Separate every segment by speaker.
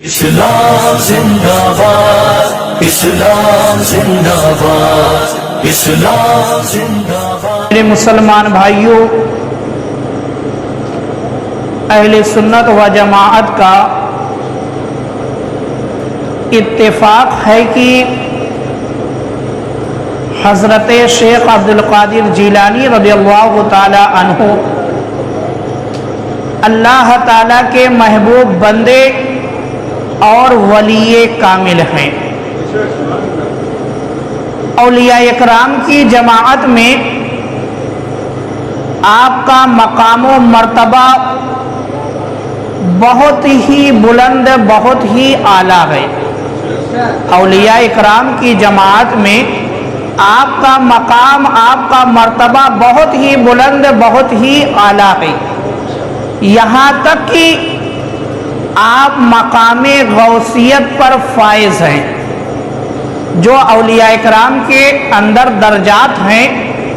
Speaker 1: اسلام زندہ باد، اسلام زندہ باد، اسلام زندہ باد۔
Speaker 2: میرے مسلمان بھائیوں، اہل سنت و جماعت کا اتفاق ہے کہ حضرت شیخ عبدالقادر جیلانی رضی اللہ تعالی عنہ اللہ تعالیٰ کے محبوب بندے اور ولی کامل ہیں۔ اولیاء اکرام کی جماعت میں آپ کا مقام و مرتبہ بہت ہی بلند، بہت ہی اعلیٰ ہے۔ اولیاء اکرام کی جماعت میں آپ کا مقام، آپ کا مرتبہ بہت ہی بلند، بہت ہی اعلیٰ ہے، یہاں تک کہ آپ مقام غوثیت پر فائز ہیں۔ جو اولیاء اکرام کے اندر درجات ہیں،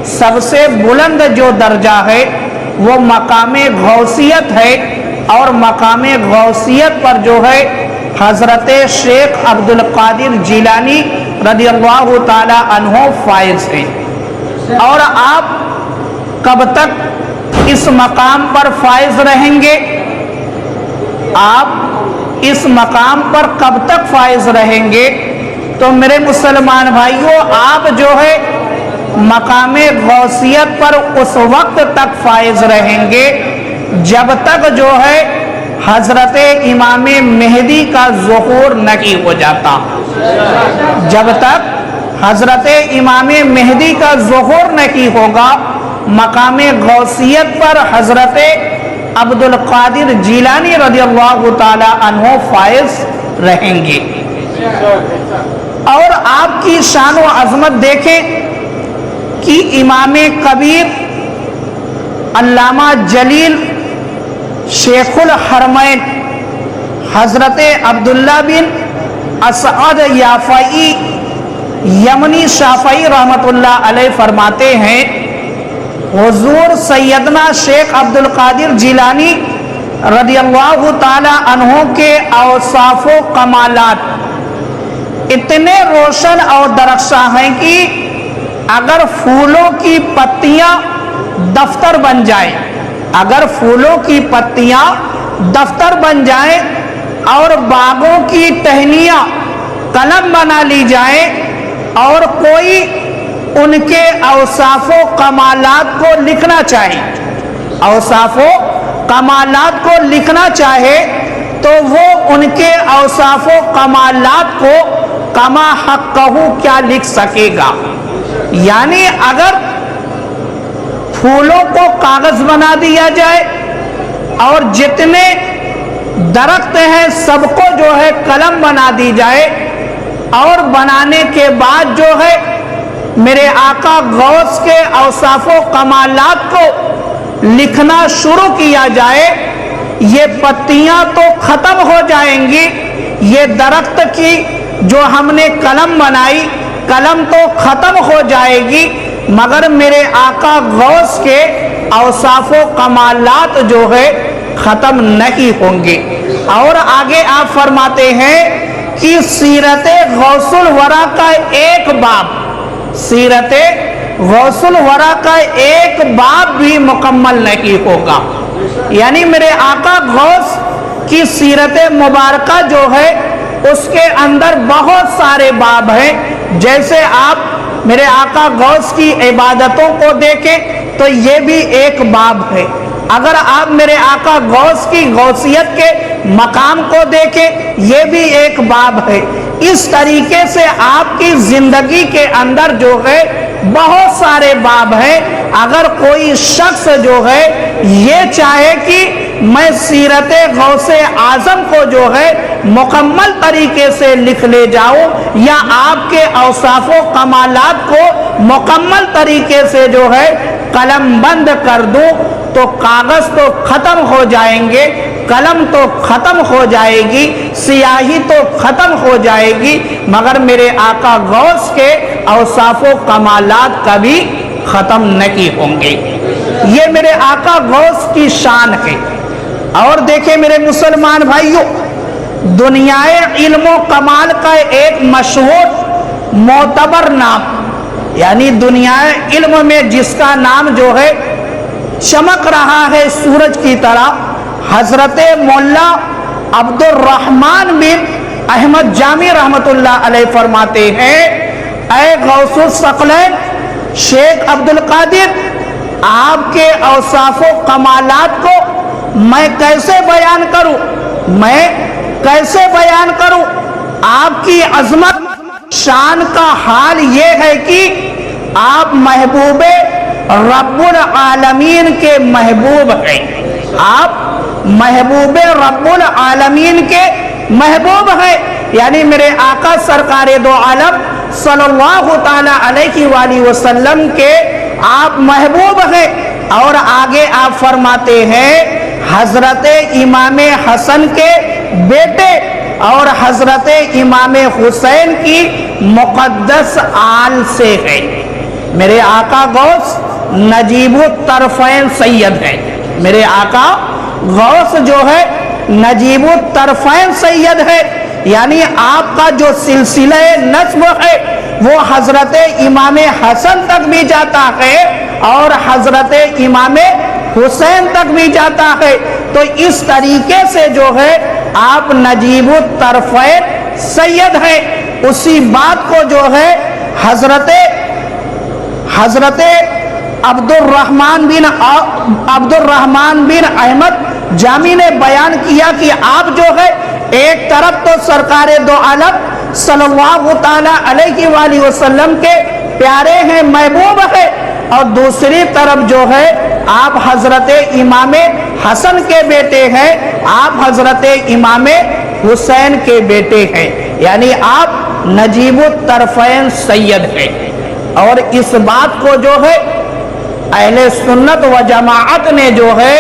Speaker 2: سب سے بلند جو درجہ ہے وہ مقام غوثیت ہے، اور مقام غوثیت پر جو ہے حضرت شیخ عبدالقادر جیلانی رضی اللہ تعالی عنہ فائز ہیں۔ اور آپ کب تک اس مقام پر فائز رہیں گے؟ آپ اس مقام پر کب تک فائز رہیں گے؟ تو میرے مسلمان بھائیوں، آپ جو ہے مقام غوثیت پر اس وقت تک فائز رہیں گے جب تک جو ہے حضرت امام مہدی کا ظہور نہیں ہو جاتا۔ جب تک حضرت امام مہدی کا ظہور نہیں ہوگا، مقام غوثیت پر حضرت عبدالقادر جیلانی رضی اللہ تعالی عنہ فائز رہیں گے۔ اور آپ کی شان و عظمت دیکھیں کہ امام کبیر علامہ جلیل شیخ الحرمین حضرت عبداللہ بن اسعد یافعی یمنی شافعی رحمۃ اللہ علیہ فرماتے ہیں، حضور سیدنا شیخ عبدالقادر جیلانی رضی اللہ تعالی عنہ کے اوصاف و کمالات اتنے روشن اور درخشاں ہیں کہ اگر پھولوں کی پتیاں دفتر بن جائیں، اگر پھولوں کی پتیاں دفتر بن جائیں اور باغوں کی ٹہنیاں قلم بنا لی جائیں، اور کوئی ان کے اوصاف و کمالات کو لکھنا چاہے، اوصاف و کمالات کو لکھنا چاہے، تو وہ ان کے اوصاف و کمالات کو کما حقہ کیا لکھ سکے گا؟ یعنی اگر پھولوں کو کاغذ بنا دیا جائے اور جتنے درخت ہیں سب کو جو ہے قلم بنا دی جائے، اور بنانے کے بعد جو ہے میرے آقا غوث کے اوصاف و کمالات کو لکھنا شروع کیا جائے، یہ پتیاں تو ختم ہو جائیں گی، یہ درخت کی جو ہم نے قلم بنائی، قلم تو ختم ہو جائے گی، مگر میرے آقا غوث کے اوصاف و کمالات جو ہے ختم نہیں ہوں گے۔ اور آگے آپ فرماتے ہیں کہ سیرت غوث الورا کا ایک باب، سیرت غوث الورا کا ایک باب بھی مکمل نہیں ہوگا۔ یعنی میرے آقا غوث کی سیرت مبارکہ جو ہے اس کے اندر بہت سارے باب ہیں۔ جیسے آپ میرے آقا غوث کی عبادتوں کو دیکھیں تو یہ بھی ایک باب ہے۔ اگر آپ میرے آقا غوث کی غوثیت کے مقام کو دیکھیں، یہ بھی ایک باب ہے۔ اس طریقے سے آپ کی زندگی کے اندر جو ہے بہت سارے باب ہیں۔ اگر کوئی شخص جو ہے یہ چاہے کہ میں سیرت غوث اعظم کو جو ہے مکمل طریقے سے لکھ لے جاؤں، یا آپ کے اوصاف و کمالات کو مکمل طریقے سے جو ہے قلم بند کر دوں، تو کاغذ تو ختم ہو جائیں گے، قلم تو ختم ہو جائے گی، سیاہی تو ختم ہو جائے گی، مگر میرے آقا غوث کے اوصاف و کمالات کبھی ختم نہیں ہوں گے۔ یہ میرے آقا غوث کی شان ہے۔ اور دیکھیں میرے مسلمان بھائیوں، دنیائے علم و کمال کا ایک مشہور معتبر نام، یعنی دنیائے علم میں جس کا نام جو ہے چمک رہا ہے سورج کی طرح، حضرت مولا عبد الرحمن بن احمد جامی رحمت اللہ علیہ فرماتے ہیں، اے غوث الثقلین شیخ عبد القادر، آپ کے اوصاف و کمالات کو میں کیسے بیان کروں، میں کیسے بیان کروں؟ آپ کی عظمت شان کا حال یہ ہے کہ آپ محبوب رب العالمین کے محبوب ہیں، آپ محبوب رب العالمین کے محبوب ہیں، یعنی میرے آقا سرکار دو عالم صلی اللہ تعالی علیہ وآلہ وسلم کے آپ محبوب ہیں۔ اور آگے آپ فرماتے ہیں حضرت امام حسن کے بیٹے اور حضرت امام حسین کی مقدس آل سے ہے۔ میرے آقا غوث نجیب الطرفین سید ہیں، میرے آقا غوث جو ہے نجیب الطرفین سید ہے، یعنی آپ کا جو سلسلہ نسب ہے وہ حضرت امام حسن تک بھی جاتا ہے اور حضرت امام حسین تک بھی جاتا ہے۔ تو اس طریقے سے جو ہے آپ نجیب الطرفین سید ہیں۔ اسی بات کو جو ہے حضرت عبد الرحمن بن احمد جامی نے بیان کیا کہ آپ جو ہے ایک طرف تو سرکار دو عالم صلی اللہ تعالی علیہ وآلہ وسلم کے پیارے ہیں، محبوب ہے، اور دوسری طرف جو ہے آپ حضرت امام حسن کے بیٹے ہیں، آپ حضرت امام حسین کے بیٹے ہیں، یعنی آپ نجیب الطرفین سید ہیں۔ اور اس بات کو جو ہے اہل سنت و جماعت نے جو ہے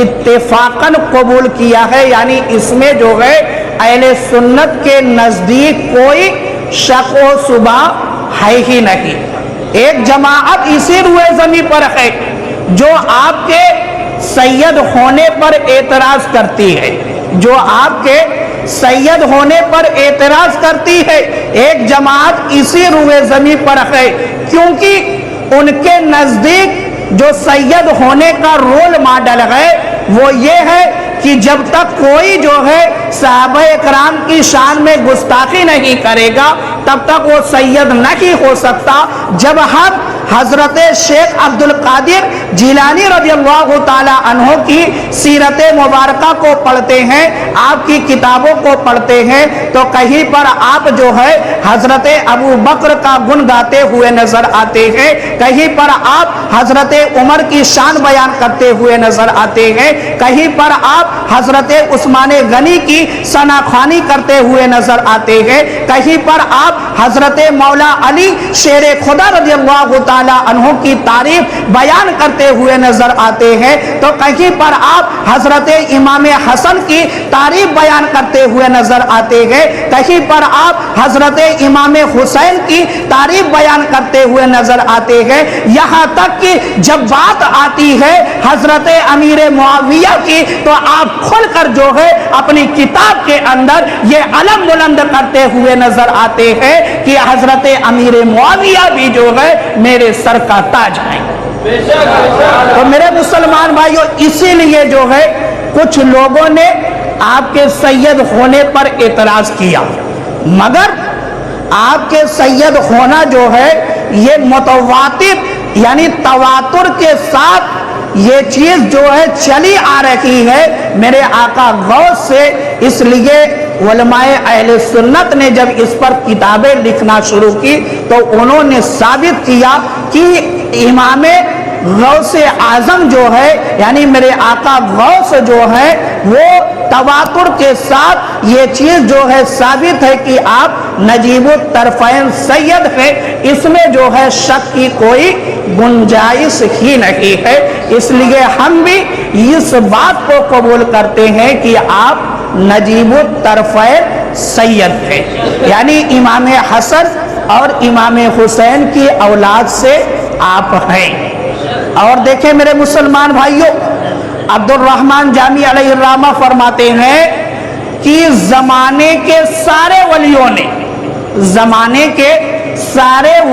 Speaker 2: اتفاقاً قبول کیا ہے، یعنی اس میں جو ہے اہل سنت کے نزدیک کوئی شک و شبہ ہے ہی نہیں۔ ایک جماعت اسی روئے زمین پر ہے جو آپ کے سید ہونے پر اعتراض کرتی ہے، جو آپ کے سید ہونے پر اعتراض کرتی ہے، ایک جماعت اسی روئے زمین پر ہے، کیونکہ ان کے نزدیک جو سید ہونے کا رول ماڈل ہے وہ یہ ہے کہ جب تک کوئی جو ہے صحابہ اکرام کی شان میں گستاخی نہیں کرے گا تب تک وہ سید نہیں ہو سکتا۔ جب ہم حضرت شیخ عبد القادر جیلانی رضی اللہ تعالی عنہ کی سیرت مبارکہ کو پڑھتے ہیں، آپ کی کتابوں کو پڑھتے ہیں، تو کہیں پر آپ جو ہے حضرت ابو بکر کا گن گاتے ہوئے نظر آتے ہیں، کہیں پر آپ حضرت عمر کی شان بیان کرتے ہوئے نظر آتے ہیں، کہیں پر آپ حضرت عثمان غنی کی ثناخوانی کرتے ہوئے نظر آتے ہیں، کہیں پر آپ حضرت مولا علی شیر خدا رضی اللہ تعالی عنہ کی تعریف بیان کرتے ہوئے نظر آتے ہیں، تو کہیں پر آپ حضرت امام حسن کی تعریف بیان کرتے ہوئے نظر آتے ہیں، کہیں پر آپ حضرت امام حسین کی تعریف بیان کرتے ہوئے نظر آتے ہیں، یہاں تک کہ جب بات آتی ہے حضرت امیر معاویہ کی تو آپ کھل کر جو ہے اپنی کتاب کے اندر یہ علم بلند کرتے ہوئے نظر آتے ہیں کہ حضرت امیر معاویہ بھی جو ہے میرے سر کا تاج ہے۔ تو میرے مسلمان بھائیوں، اسی لیے جو ہے کچھ لوگوں نے آپ کے سید ہونے پر اعتراض کیا، مگر آپ کے سید ہونا جو ہے یہ متواتر یعنی تواتر کے ساتھ یہ چیز جو ہے چلی آ رہی ہے میرے آقا غوث سے۔ اس لیے علماء اہل سنت نے جب اس پر کتابیں لکھنا شروع کی تو انہوں نے ثابت کیا کہ امام غوث اعظم جو ہے یعنی میرے آقا غوث جو ہے وہ تواتر کے ساتھ یہ چیز جو ہے ثابت ہے کہ آپ نجیب الطرفین سید ہیں، اس میں جو ہے شک کی کوئی گنجائش ہی نہیں ہے۔ اس لیے ہم بھی اس بات کو قبول کرتے ہیں کہ آپ نجیب الطرفین سید ہیں، یعنی امام حسن اور امام حسین کی اولاد سے آپ ہیں۔ اور دیکھیں میرے مسلمان بھائیوں، عبد الرحمن جامی علیہ الرحمہ فرماتے ہیں کہ زمانے کے سارے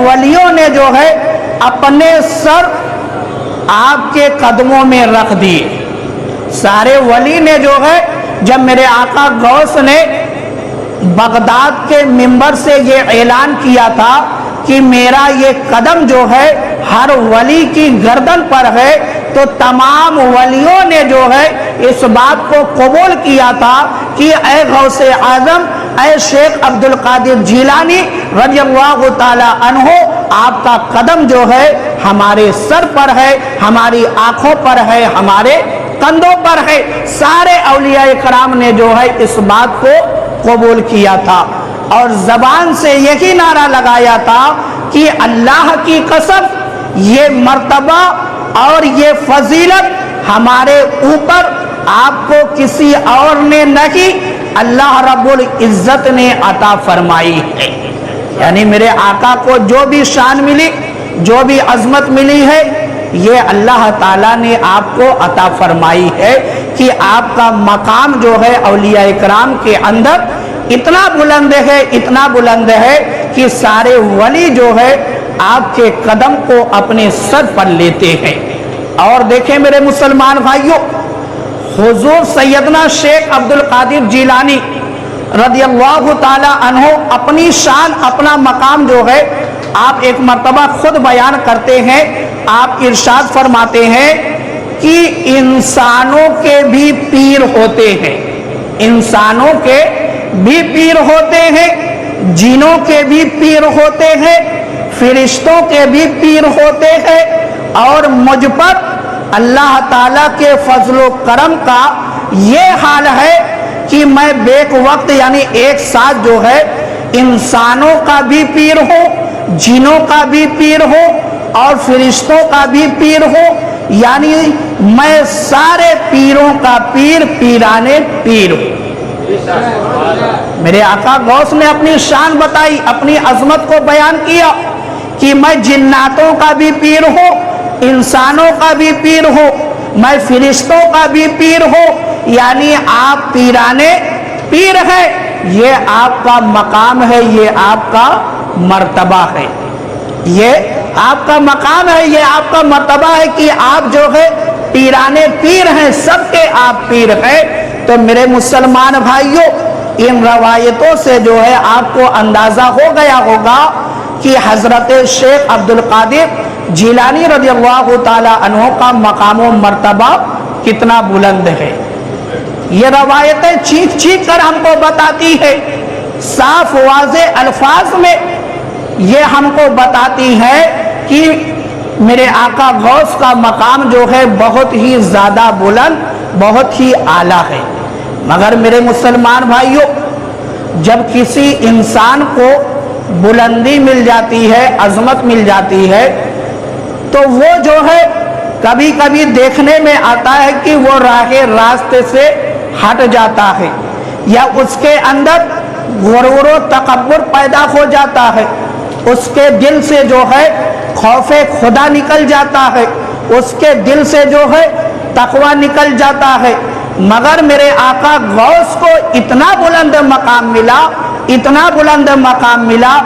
Speaker 2: ولیوں نے جو ہے اپنے سر آپ کے قدموں میں رکھ دیے. سارے ولی نے جو ہے جب میرے آقا غوث نے بغداد کے منبر سے یہ اعلان کیا تھا کہ میرا یہ قدم جو ہے ہر ولی کی گردن پر ہے، تو تمام ولیوں نے جو ہے اس بات کو قبول کیا تھا کہ اے غوث اعظم، اے شیخ عبد القادر جیلانی رضی اللہ تعالی عنہ، آپ کا قدم جو ہے ہمارے سر پر ہے، ہماری آنکھوں پر ہے، ہمارے کندھوں پر ہے. سارے اولیاء کرام نے جو ہے اس بات کو قبول کیا تھا اور زبان سے یہی نعرہ لگایا تھا کہ اللہ کی قسم یہ مرتبہ اور یہ فضیلت ہمارے اوپر آپ کو کسی اور نے نہیں، اللہ رب العزت نے عطا فرمائی ہے. یعنی میرے آقا کو جو بھی شان ملی، جو بھی عظمت ملی ہے، یہ اللہ تعالیٰ نے آپ کو عطا فرمائی ہے کہ آپ کا مقام جو ہے اولیاء کرام کے اندر اتنا بلند ہے کہ سارے ولی جو ہے آپ کے قدم کو اپنے سر پر لیتے ہیں. اور دیکھیں میرے مسلمان بھائیوں، حضور سیدنا شیخ عبد القادر جیلانی رضی اللہ تعالی عنہ اپنی شان، اپنا مقام جو ہے آپ ایک مرتبہ خود بیان کرتے ہیں. آپ ارشاد فرماتے ہیں کہ انسانوں کے بھی پیر ہوتے ہیں، انسانوں کے بھی پیر ہوتے ہیں، جنوں کے بھی پیر ہوتے ہیں، فرشتوں کے بھی پیر ہوتے ہیں، اور مجھ پر اللہ تعالیٰ کے فضل و کرم کا یہ حال ہے کہ میں بیک وقت یعنی ایک ساتھ جو ہے انسانوں کا بھی پیر ہوں، جنوں کا بھی پیر ہوں اور فرشتوں کا بھی پیر ہوں. یعنی میں سارے پیروں کا پیر، پیرانے پیر ہوں. میرے آقا غوث نے اپنی شان بتائی، اپنی عظمت کو بیان کیا کہ میں جناتوں کا بھی پیر ہوں، انسانوں کا بھی پیر ہوں، میں فرشتوں کا بھی پیر ہوں. یعنی آپ پیرانے پیر ہیں. یہ آپ کا مقام ہے، یہ آپ کا مرتبہ ہے، یہ آپ کا مقام ہے، یہ آپ کا مرتبہ ہے کہ آپ جو ہے پیرانے پیر ہیں، سب کے آپ پیر ہیں. تو میرے مسلمان بھائیوں، ان روایتوں سے جو ہے آپ کو اندازہ ہو گیا ہوگا کہ حضرت شیخ عبد القادر جیلانی رضی اللہ تعالی عنہ کا مقام و مرتبہ کتنا بلند ہے. یہ روایتیں چیخ چیخ کر ہم کو بتاتی ہے، صاف واضح الفاظ میں یہ ہم کو بتاتی ہے کہ میرے آقا غوث کا مقام جو ہے بہت ہی زیادہ بلند، بہت ہی اعلیٰ ہے. مگر میرے مسلمان بھائیوں، جب کسی انسان کو بلندی مل جاتی ہے، عظمت مل جاتی ہے، تو وہ جو ہے کبھی کبھی دیکھنے میں آتا ہے کہ وہ راہ راستے سے ہٹ جاتا ہے، یا اس کے اندر غرور و تکبر پیدا ہو جاتا ہے، اس کے دل سے جو ہے خوف خدا نکل جاتا ہے، اس کے دل سے جو ہے تقوی نکل جاتا ہے. مگر میرے آقا غوث کو اتنا بلند مقام ملا، اتنا بلند مقام ملا،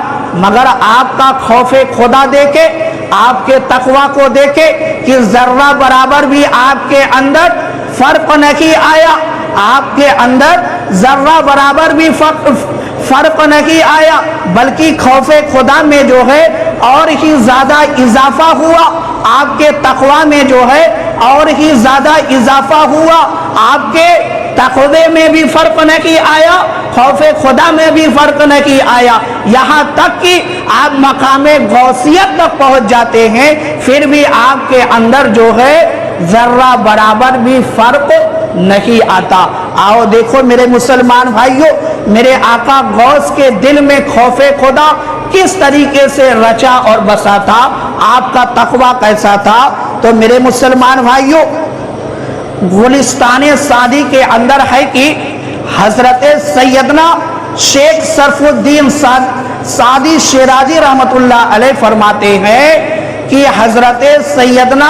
Speaker 2: مگر آپ کا خوف خدا دیکھے، آپ کے تقوی کو دیکھے کہ ذرہ برابر بھی آپ کے اندر فرق نہیں آیا، آپ کے اندر ذرہ برابر بھی فرق نہیں آیا، بلکہ خوف خدا میں جو ہے اور ہی زیادہ اضافہ ہوا، آپ کے تقوی میں جو ہے اور ہی زیادہ اضافہ ہوا. آپ کے تقوی میں بھی فرق نہیں آیا، خوف خدا میں بھی فرق نہیں آیا، یہاں تک کہ آپ مقام غوثیت تک پہنچ جاتے ہیں، پھر بھی آپ کے اندر جو ہے ذرہ برابر بھی فرق نہیں آتا. آؤ دیکھو میرے مسلمان بھائیوں، میرے آقا غوث کے دل میں خوف خدا کس طریقے سے رچا اور بسا تھا، آپ کا تقوی کیسا تھا. تو میرے مسلمان بھائیوں، گلستان سعدی کے اندر ہے کہ حضرت سیدنا شیخ صرف الدین سعدی شیرازی رحمت اللہ علیہ فرماتے ہیں کہ حضرت سیدنا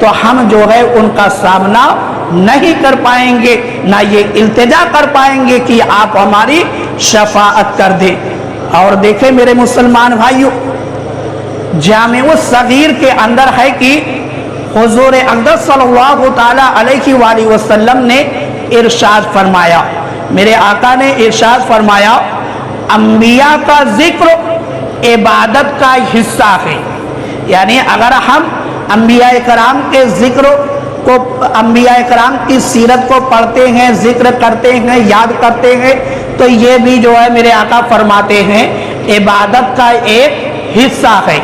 Speaker 2: تو ہم جو ہے ان کا سامنا نہیں کر پائیں گے، نہ یہ التجا کر پائیں گے کہ آپ ہماری شفاعت کر دیں۔ اور دیکھیں میرے مسلمان بھائیوں، جامع الصغیر کے اندر ہے کہ حضور اقدس صلی اللہ تعالی علیہ وآلہ وسلم نے ارشاد فرمایا، میرے آقا نے ارشاد فرمایا، انبیاء کا ذکر عبادت کا حصہ ہے۔ یعنی اگر ہم انبیاء کرام کے ذکر کو، انبیاء کرام کی سیرت کو پڑھتے ہیں، ذکر کرتے ہیں، یاد کرتے ہیں، تو یہ بھی جو ہے میرے آقا فرماتے ہیں عبادت کا ایک حصہ ہے۔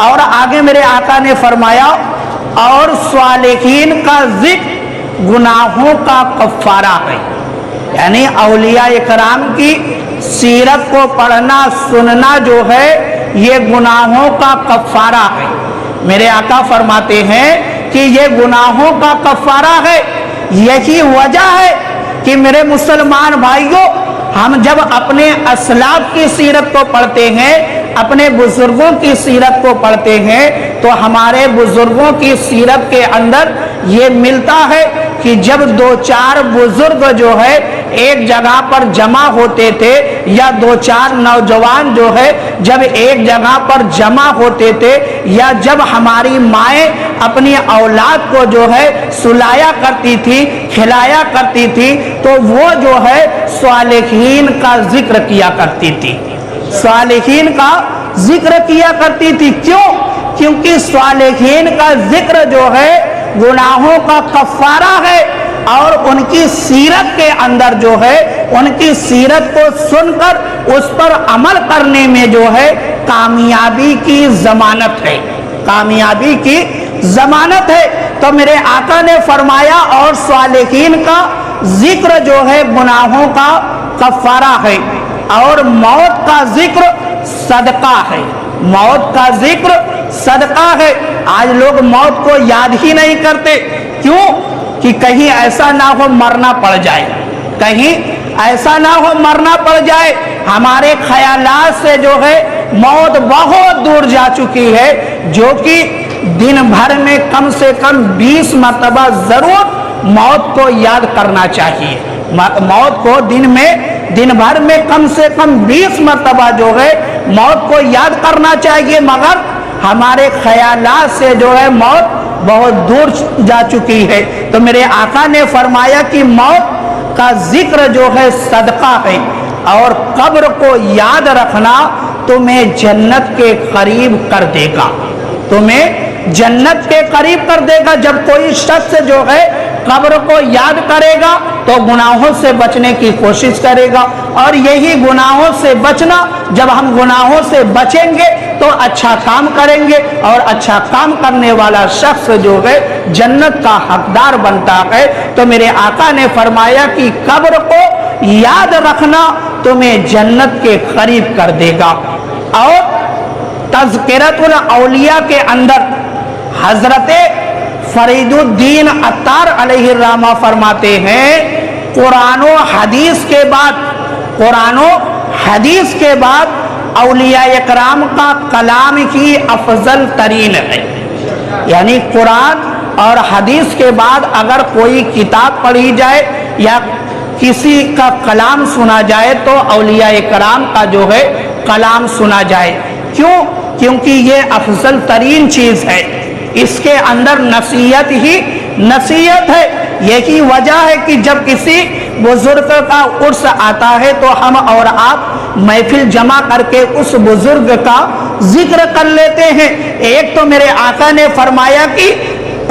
Speaker 2: اور آگے میرے آقا نے فرمایا، اور صالحین کا ذکر گناہوں کا کفارہ ہے۔ یعنی اولیاء کرام کی سیرت کو پڑھنا سننا جو ہے یہ گناہوں کا کفارہ ہے۔ میرے آقا فرماتے ہیں کہ یہ گناہوں کا کفارہ ہے۔ یہی وجہ ہے کہ میرے مسلمان بھائیوں، ہم جب اپنے اسلاف کی سیرت کو پڑھتے ہیں، اپنے بزرگوں کی سیرت کو پڑھتے ہیں، تو ہمارے بزرگوں کی سیرت کے اندر یہ ملتا ہے کہ جب دو چار بزرگ جو ہے ایک جگہ پر جمع ہوتے تھے، یا دو چار نوجوان جو ہے جب ایک جگہ پر جمع ہوتے تھے، یا جب ہماری مائیں اپنی اولاد کو جو ہے سلایا کرتی تھی، کھلایا کرتی تھی، تو وہ جو ہے صالحین کا ذکر کیا کرتی تھی، صالحین کا ذکر کیا کرتی تھی۔ کیوں؟ کیونکہ صالحین کا ذکر جو ہے گناہوں کا کفارہ ہے، اور ان کی سیرت کے اندر جو ہے، ان کی سیرت کو سن کر اس پر عمل کرنے میں جو ہے کامیابی کی ضمانت ہے، کامیابی کی ضمانت ہے۔ تو میرے آقا نے فرمایا، اور صالحین کا ذکر جو ہے گناہوں کا کفارہ ہے، اور موت کا ذکر صدقہ ہے، موت کا ذکر صدقہ ہے۔ آج لوگ موت کو یاد ہی نہیں کرتے، کیوں؟ کہ کہیں ایسا نہ ہو مرنا پڑ جائے، کہیں ایسا نہ ہو مرنا پڑ جائے۔ ہمارے خیالات سے جو ہے موت بہت دور جا چکی ہے، جو کہ دن بھر میں کم سے کم 20 مرتبہ ضرور موت کو یاد کرنا چاہیے۔ موت کو دن بھر میں کم سے کم 20 مرتبہ جو ہے موت کو یاد کرنا چاہیے، مگر ہمارے خیالات سے جو ہے موت بہت دور جا چکی ہے۔ تو میرے آقا نے فرمایا کہ موت کا ذکر جو ہے صدقہ ہے، اور قبر کو یاد رکھنا تمہیں جنت کے قریب کر دے گا، تمہیں جنت کے قریب کر دے گا۔ جب کوئی شخص جو ہے قبر کو یاد کرے گا تو گناہوں سے بچنے کی کوشش کرے گا، اور یہی گناہوں سے بچنا، جب ہم گناہوں سے بچیں گے تو اچھا کام کریں گے، اور اچھا کام کرنے والا شخص جو ہے جنت کا حقدار بنتا ہے۔ تو میرے آقا نے فرمایا کہ قبر کو یاد رکھنا تمہیں جنت کے قریب کر دے گا۔ اور تذکرۃ الاولیاء کے اندر حضرت فرید الدین عطار علیہ الرحمہ فرماتے ہیں، قرآن و حدیث کے بعد، قرآن و حدیث کے بعد اولیاء اکرام کا کلام ہی افضل ترین ہے۔ یعنی قرآن اور حدیث کے بعد اگر کوئی کتاب پڑھی جائے یا کسی کا کلام سنا جائے تو اولیاء کرام کا جو ہے کلام سنا جائے۔ کیوں؟ کیونکہ یہ افضل ترین چیز ہے، اس کے اندر نصیحت ہی نصیحت ہے۔ یہی وجہ ہے کہ جب کسی بزرگ کا عرس آتا ہے تو ہم اور آپ محفل جمع کر کے اس بزرگ کا ذکر کر لیتے ہیں۔ ایک تو میرے آقا نے فرمایا کہ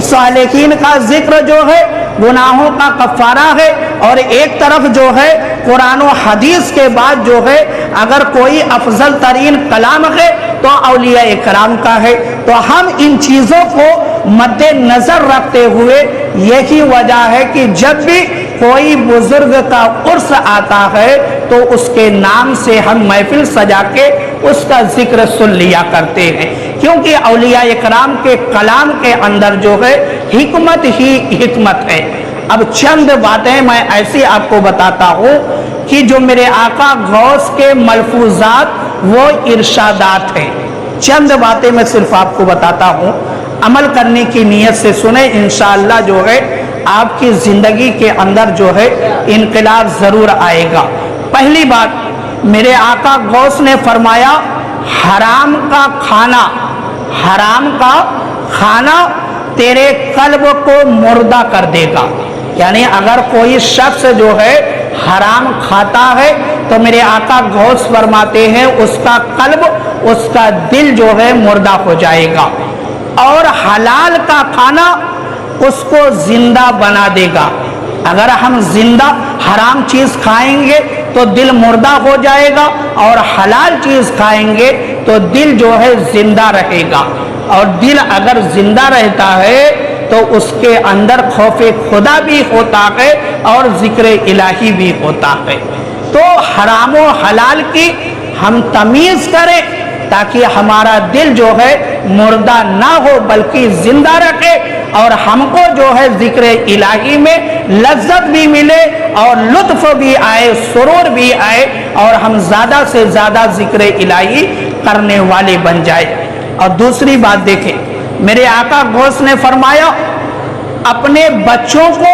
Speaker 2: صالحین کا ذکر جو ہے گناہوں کا کفارہ ہے، اور ایک طرف جو ہے قرآن و حدیث کے بعد جو ہے اگر کوئی افضل ترین کلام ہے تو اولیاء کرام کا ہے۔ تو ہم ان چیزوں کو مد نظر رکھتے ہوئے یہی وجہ ہے کہ جب بھی کوئی بزرگ کا عرس آتا ہے تو اس کے نام سے ہم محفل سجا کے اس کا ذکر سن لیا کرتے ہیں، کیونکہ اولیاء کرام کے کلام کے اندر جو ہے حکمت ہی حکمت ہے۔ اب چند باتیں میں ایسی آپ کو بتاتا ہوں کہ جو میرے آقا غوث کے ملفوظات وہ ارشادات ہیں، چند باتیں میں صرف آپ کو بتاتا ہوں۔ عمل کرنے کی نیت سے سنیں، انشاءاللہ جو ہے آپ کی زندگی کے اندر جو ہے انقلاب ضرور آئے گا۔ پہلی بات، میرے آقا غوث نے فرمایا حرام کا کھانا تیرے قلب کو مردہ کر دے گا۔ یعنی اگر کوئی شخص جو ہے حرام کھاتا ہے تو میرے آقا غوث فرماتے ہیں اس کا قلب، اس کا دل جو ہے مردہ ہو جائے گا، اور حلال کا کھانا اس کو زندہ بنا دے گا۔ اگر ہم زندہ حرام چیز کھائیں گے تو دل مردہ ہو جائے گا، اور حلال چیز کھائیں گے تو دل جو ہے زندہ رہے گا، اور دل اگر زندہ رہتا ہے تو اس کے اندر خوف خدا بھی ہوتا ہے اور ذکر الہی بھی ہوتا ہے۔ تو حرام و حلال کی ہم تمیز کریں تاکہ ہمارا دل جو ہے مردہ نہ ہو بلکہ زندہ رکھے، اور ہم کو جو ہے ذکر الہی میں لذت بھی ملے اور لطف بھی آئے، سرور بھی آئے، اور ہم زیادہ سے زیادہ ذکر الہی کرنے والے بن جائے۔ اور دوسری بات دیکھیں، میرے آقا غوث نے فرمایا اپنے بچوں کو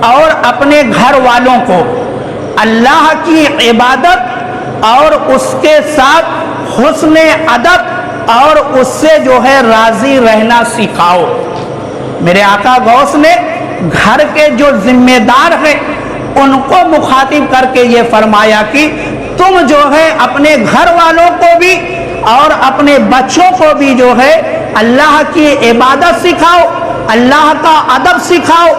Speaker 2: اور اپنے گھر والوں کو اللہ کی عبادت اور اس کے ساتھ حسن ادب اور اس سے جو ہے راضی رہنا سکھاؤ۔ میرے آقا غوث نے گھر کے جو ذمہ دار ہیں ان کو مخاطب کر کے یہ فرمایا کہ تم جو ہے اپنے گھر والوں کو بھی اور اپنے بچوں کو بھی جو ہے اللہ کی عبادت سکھاؤ، اللہ کا ادب سکھاؤ،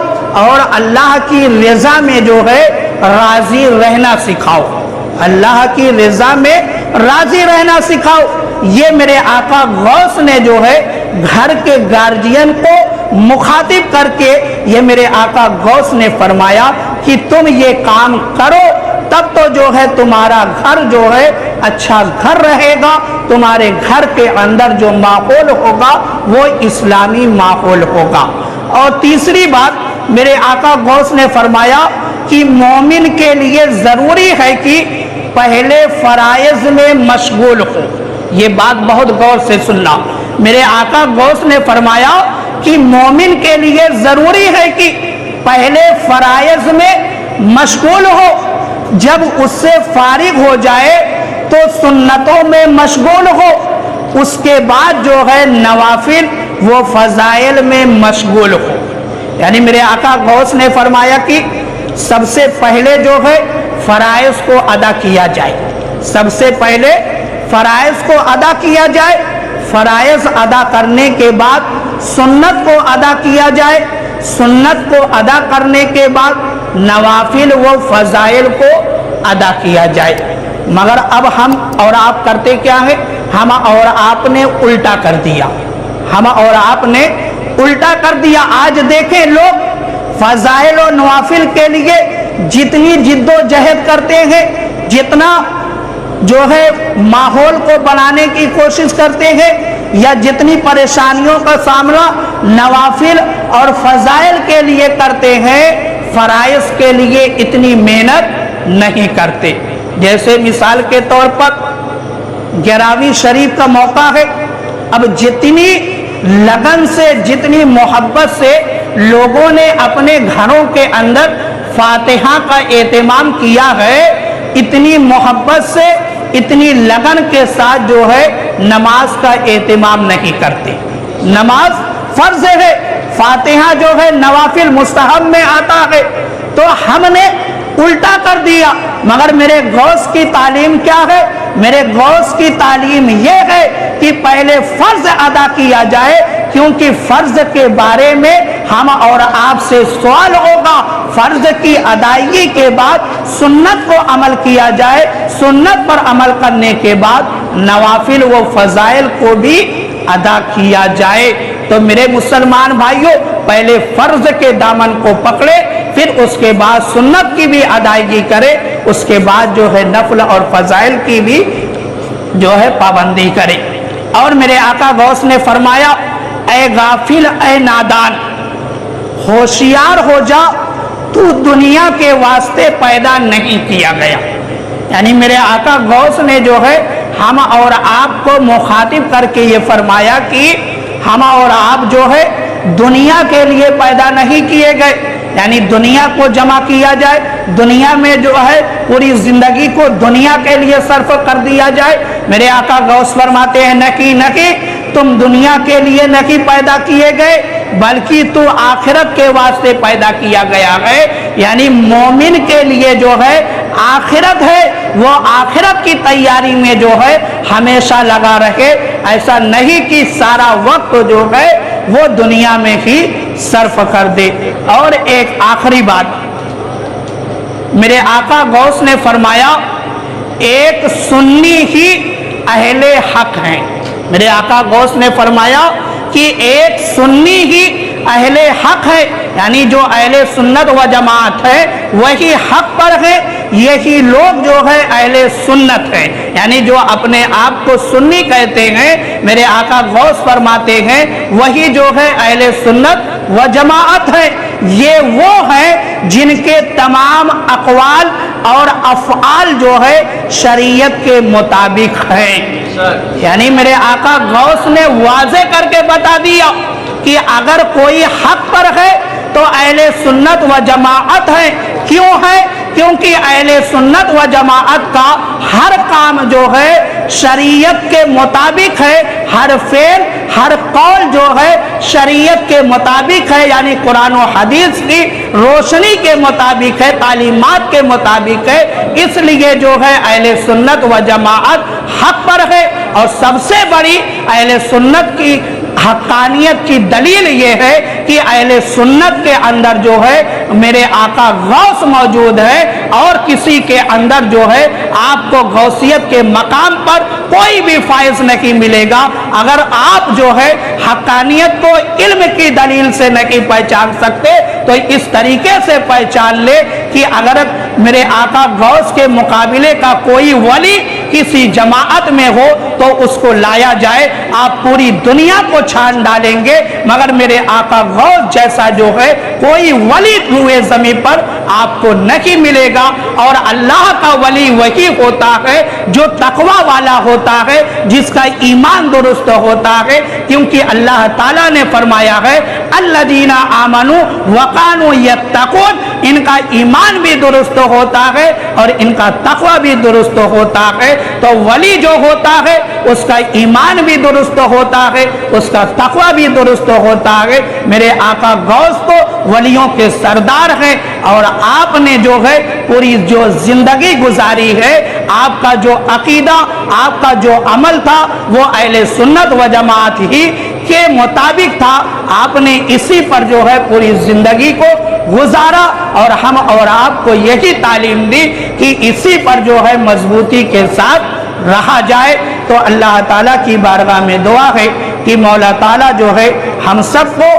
Speaker 2: اور اللہ کی رضا میں جو ہے راضی رہنا سکھاؤ، اللہ کی رضا میں راضی رہنا سکھاؤ۔ یہ میرے آقا غوث نے جو ہے گھر کے گارجین کو مخاطب کر کے یہ میرے آقا غوث نے فرمایا کہ تم یہ کام کرو، تب تو جو ہے تمہارا گھر جو ہے اچھا گھر رہے گا، تمہارے گھر کے اندر جو ماحول ہوگا وہ اسلامی ماحول ہوگا۔ اور تیسری بات، میرے آقا غوث نے فرمایا کہ مومن کے لیے ضروری ہے کہ پہلے فرائض میں مشغول ہو۔ یہ بات بہت غور سے سننا، میرے آقا غوث نے فرمایا کہ مومن کے لیے ضروری ہے کہ پہلے فرائض میں مشغول ہو، جب اس سے فارغ ہو جائے تو سنتوں میں مشغول ہو، اس کے بعد جو ہے نوافل وہ فضائل میں مشغول ہو۔ یعنی میرے آقا غوث نے فرمایا کہ سب سے پہلے جو ہے فرائض کو ادا کیا جائے، سب سے پہلے فرائض کو ادا کیا جائے، فرائض ادا کرنے کے بعد سنت کو ادا کیا جائے، سنت کو ادا کرنے کے بعد نوافل و فضائل کو ادا کیا جائے۔ مگر اب ہم اور آپ کرتے کیا ہے؟ ہم اور آپ نے الٹا کر دیا، ہم اور آپ نے الٹا کر دیا۔ آج دیکھیں لوگ فضائل و نوافل کے لیے جتنی جد و جہد کرتے ہیں، جتنا جو ہے ماحول کو بنانے کی کوشش کرتے ہیں، یا جتنی پریشانیوں کا سامنا نوافل اور فضائل کے لیے کرتے ہیں، فرائض کے لیے اتنی محنت نہیں کرتے۔ جیسے مثال کے طور پر 11ویں شریف کا موقع ہے، اب جتنی لگن سے، جتنی محبت سے لوگوں نے اپنے گھروں کے اندر فاتحہ کا اہتمام کیا ہے، اتنی محبت سے، اتنی لگن کے ساتھ جو ہے نماز کا اہتمام نہیں کرتے۔ نماز فرض ہے، فاتحہ جو ہے نوافل مستحب میں آتا ہے، تو ہم نے الٹا کر دیا۔ مگر میرے غوث کی تعلیم کیا ہے؟ میرے غوث کی تعلیم یہ ہے کہ پہلے فرض ادا کیا جائے، کیونکہ فرض کے بارے میں ہم اور آپ سے سوال ہوگا۔ فرض کی ادائیگی کے بعد سنت کو عمل کیا جائے، سنت پر عمل کرنے کے بعد نوافل و فضائل کو بھی ادا کیا جائے۔ تو میرے مسلمان بھائیوں، پہلے فرض کے دامن کو پکڑے، پھر اس کے بعد سنت کی بھی ادائیگی کرے، اس کے بعد جو ہے نفل اور فضائل کی بھی جو ہے پابندی کرے۔ اور میرے آقا غوث نے فرمایا، اے غافل، اے نادان، ہوشیار ہو جا، تو دنیا کے واسطے پیدا نہیں کیا گیا۔ یعنی میرے آقا غوث نے جو ہے ہم اور آپ کو مخاطب کر کے یہ فرمایا کہ ہم اور آپ جو ہے دنیا کے لیے پیدا نہیں کیے گئے، یعنی دنیا کو جمع کیا جائے، دنیا میں جو ہے پوری زندگی کو دنیا کے لیے صرف کر دیا جائے۔ میرے آقا غوث فرماتے ہیں نہیں، تم دنیا کے لیے نہیں پیدا کیے گئے بلکہ تو آخرت کے واسطے پیدا کیا گیا ہے، یعنی مومن کے لیے جو ہے آخرت ہے، وہ آخرت کی تیاری میں جو ہے ہمیشہ لگا رہے، ایسا نہیں کہ سارا وقت جو ہے وہ دنیا میں ہی صرف کر دے۔ اور ایک آخری بات، میرے آقا غوث نے فرمایا ایک سنی ہی اہل حق ہیں۔ میرے آقا غوث نے فرمایا کہ ایک سنی ہی اہل حق ہے، یعنی جو اہل سنت و جماعت ہے وہی حق پر ہے، یہی لوگ جو ہے اہل سنت ہے، یعنی جو اپنے آپ کو سنی کہتے ہیں، میرے آقا غوث فرماتے ہیں وہی جو ہے اہل سنت و جماعت ہے۔ یہ وہ ہیں جن کے تمام اقوال اور افعال جو ہے شریعت کے مطابق ہیں، یعنی میرے آقا غوث نے واضح کر کے بتا دیا کہ اگر کوئی حق پر ہے تو اہل سنت و جماعت ہے۔ کیوں ہے؟ کیونکہ اہل سنت و جماعت کا ہر کام جو ہے شریعت کے مطابق ہے، ہر فعل ہر قول جو ہے شریعت کے مطابق ہے، یعنی قرآن و حدیث کی روشنی کے مطابق ہے، تعلیمات کے مطابق ہے، اس لیے جو ہے اہل سنت و جماعت حق پر ہے۔ اور سب سے بڑی اہل سنت کی حقانیت کی دلیل یہ ہے کہ اہل سنت کے اندر جو ہے میرے آقا غوث موجود ہے، اور کسی کے اندر جو ہے آپ کو غوثیت کے مقام پر کوئی بھی فائز نہیں ملے گا اگر آپ جو ہے حقانیت کو علم کی دلیل سے نہیں پہچان سکتے۔ تو اس طریقے سے پہچان لے کہ اگر میرے آقا غوث کے مقابلے کا کوئی ولی کسی جماعت میں ہو تو اس کو لایا جائے، آپ پوری دنیا کو چھان ڈالیں گے، مگر میرے آقا غوث جیسا جو ہے کوئی ولی ہوئے زمین پر آپ کو نہیں ملے گا۔ اور اللہ کا ولی وہی ہوتا ہے جو تقوی والا ہوتا ہے، جس کا ایمان درست ہوتا ہے، کیونکہ اللہ تعالیٰ نے فرمایا ہے الذین آمنوا وکانوا یتقون، ان کا ایمان بھی درست ہوتا ہے اور ان کا تقوی بھی درست ہوتا ہے۔ تو ولی جو ہوتا ہے اس کا ایمان بھی درست ہوتا ہے، اس کا تقوی بھی درست ہوتا ہے۔ میرے آقا غوث تو ولیوں کے سردار ہیں، اور آپ نے جو ہے پوری جو زندگی گزاری ہے، آپ کا جو عقیدہ آپ کا جو عمل تھا وہ اہل سنت و جماعت ہی کے مطابق تھا، آپ نے اسی پر جو ہے پوری زندگی کو گزارا، اور ہم اور آپ کو یہی تعلیم دی کہ اسی پر جو ہے مضبوطی کے ساتھ رہا جائے۔ تو اللہ تعالیٰ کی بارگاہ میں دعا ہے کہ مولا تعالیٰ جو ہے ہم سب کو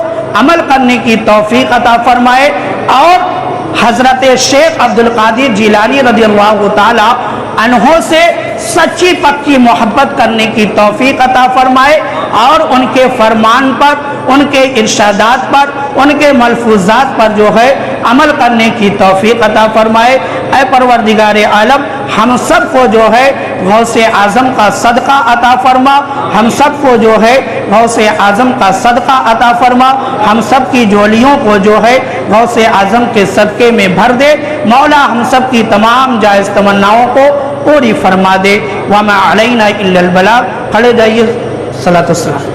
Speaker 2: عمل کرنے کی توفیق عطا فرمائے، اور حضرت شیخ عبدالقادر جیلانی رضی اللہ تعالیٰ عنہ سے سچی پکی محبت کرنے کی توفیق عطا فرمائے، اور ان کے فرمان پر، ان کے ارشادات پر، ان کے ملفوظات پر جو ہے عمل کرنے کی توفیق عطا فرمائے۔ اے پروردگار عالم، ہم سب کو جو ہے غوث اعظم کا صدقہ عطا فرما، ہم سب کو جو ہے غوث اعظم کا صدقہ عطا فرما، ہم سب کی جھولیوں کو جو ہے غوث اعظم کے صدقے میں بھر دے۔ مولا ہم سب کی تمام جائز تمناؤں کو پوری فرما دے۔ وما علینا الا البلاغ۔ کھڑے جائیے، صلاۃ والسلام۔